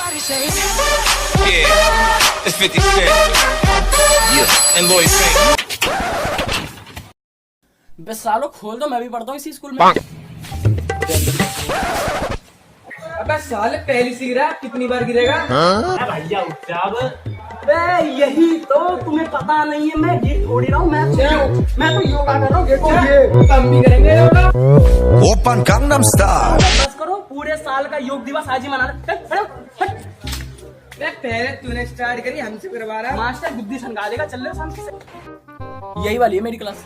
Yeah, it's 50 Cent. Yeah, and Lloyd Banks. बस सालों खोल दो, मैं भी पढ़ता हूँ इसी स्कूल में। अबे साले पहली सी गिरा, कितनी बार गिरेगा? भैया उठ जा अब। यही तो तुम्हें पता नहीं है, मैं गिर थोड़ी रहा हूँ, मैं तो योगा कर रहा हूँ। कम भी करेंगे योगा। Open gangnam style. बस करो, पूरे साल का योग दिवस आज ही मना रहे। पहले तूने स्टार्ट करी, हमसे करवा रहा। मास्टर बुद्धि समझा देगा, चल रहे शांति से। यही वाली है मेरी क्लास।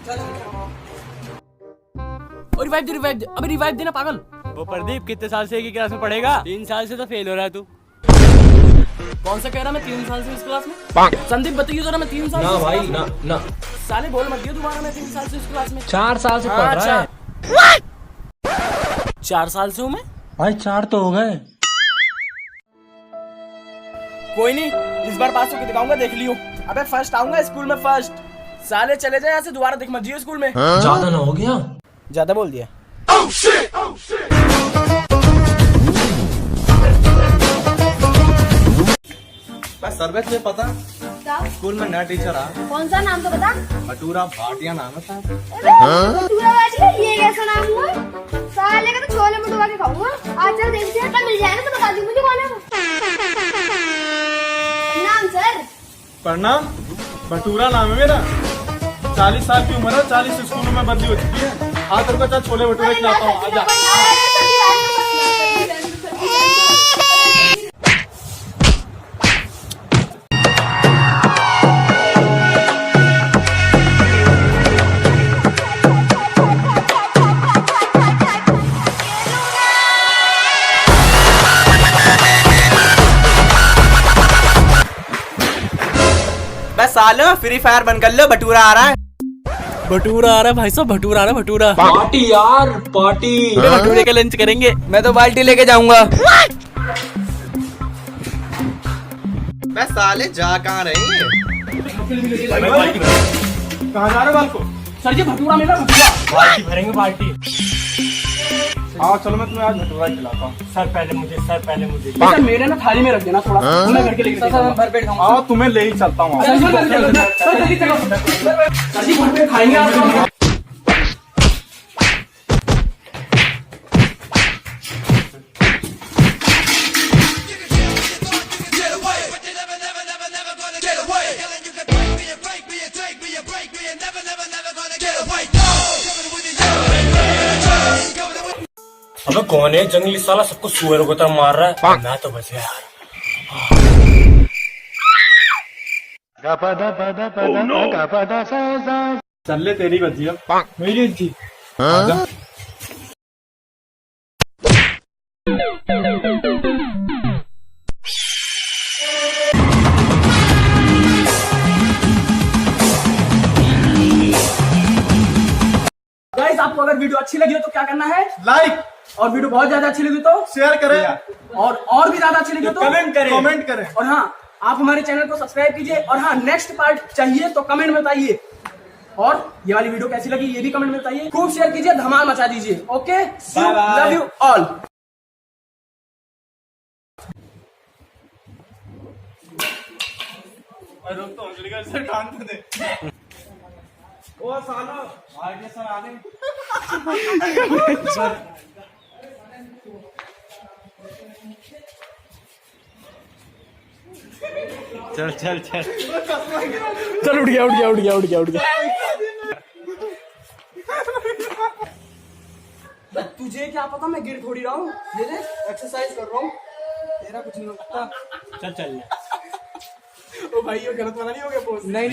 और रिवाइव दे, अबे रिवाइव देना पागल। वो प्रदीप कितने साल से एक ही क्लास में पढ़ेगा? 3 साल से तो फेल हो रहा है तू। कौन सा कह रहा मैं 3 साल से इस क्लास में? संदीप बताइए जरा, मैं 3 साल ना से भाई ना। साले बोल मत दियो दोबारा, मैं 3 साल से इस क्लास में। 4 साल से पढ़ रहा है। 4 साल से हूँ मैं। भाई 4 तो हो गए। कोई नहीं, इस बार पास होकर दिखाऊंगा, देख लियो। अबे फर्स्ट आऊंगा स्कूल में, फर्स्ट। साले चले जाए यहाँ से, दोबारा दिख मत जियो स्कूल में। ज्यादा ना हो गया? ज्यादा बोल दिया। सर्वेश में पता क्या? स्कूल में नया टीचर आ, कौन सा नाम तो बता। भटूरा भाटिया नाम है साहब। भटूरा बाजी का ये कैसा नाम हुआ? साले का तो छोले भटूरा के खाऊंगा। आज चल देखते हैं, कल मिल जाए ना तो बता दी मुझे कौन है वो। नाम सर। प्रणाम, भटूरा नाम है मेरा। 40 साल की उम्र है, 40 स्कूलों में बदली हो चुकी है। हाँ तेरे को अच्छा छोले भटूरे खिलाता हूँ, आजा। बस सालो फ्री फायर बंद कर लो, भटूरा आ रहा है। भटूरा आ रहा है भाई साहब, भटूरा आ रहा है, भटूरा। पार्टी यार पार्टी। भटूरे का लंच करेंगे। मैं तो बाल्टी लेके जाऊंगा। मैं साले जा कहाँ रही है? कहाँ जा रहे हो बाल को? सर जी भटूरा मिला, भटूरा। पार्टी भरेंगे पार्टी। हाँ चलो मैं तुम्हें आज भटूरा खिलाता हूँ। सर पहले मुझे सर मेरे ना थाली में रख देना थोड़ा, मैं घर के लेके सर मैं भरपेट खाऊंगा। हाँ तुम्हें ले ही चलता हूँ। सर जी घर पे खाएंगे आप। अबे कौन है जंगली साला, सबको सुअर को तरह मार रहा है। मैं तो बच गया यार। चल ले तेरी बची अब, मेरी थी। गाइस आपको अगर वीडियो अच्छी लगी हो तो क्या करना है? लाइक, और वीडियो बहुत ज्यादा अच्छी लगी तो शेयर करें, और भी ज्यादा अच्छी लगी तो कमेंट करें। और हाँ, आप हमारे चैनल को सब्सक्राइब कीजिए। और हाँ, नेक्स्ट पार्ट चाहिए तो कमेंट में बताइए। और ये वाली वीडियो कैसी लगी ये भी कमेंट में बताइए। खूब शेयर कीजिए, धमाल मचा दीजिए। Okay, love you all. सर कान पे दे। ओ सालो भाग्य सर आ गए। चल चल चल चल उठ गया। तुझे क्या पता, मैं गिर थोड़ी रहा हूँ। ये देख, एक्सरसाइज कर रहा हूँ। तेरा कुछ नहीं होता। चल ओ भाई ये गलत वाला नहीं हो गया पोस्ट? नहीं